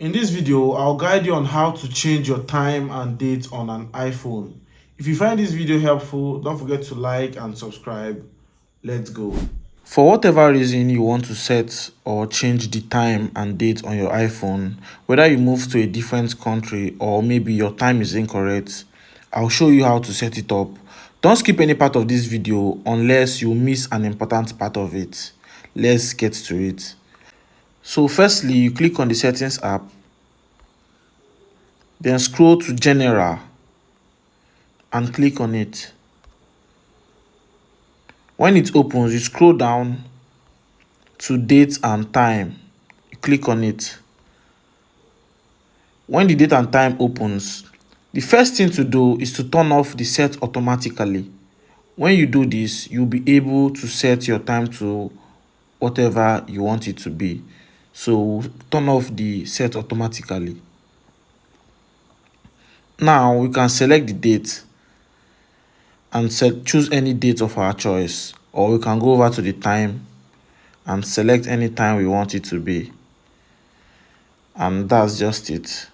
In this video, I'll guide you on how to change your time and date on an iPhone. If you find this video helpful, don't forget to like and subscribe. Let's go. For whatever reason you want to set or change the time and date on your iPhone, whether you move to a different country or maybe your time is incorrect, I'll show you how to set it up. Don't skip any part of this video unless you miss an important part of it. Let's get to it. So firstly, you click on the settings app, then scroll to general and click on it. When it opens, you scroll down to date and time. You click on it. When the date and time opens, the first thing to do is to turn off the set automatically. When you do this, you'll be able to set your time to whatever you want it to be. So turn off the set automatically. Now we can select the date and choose any date of our choice, or we can go over to the time and select any time we want it to be, and that's just it.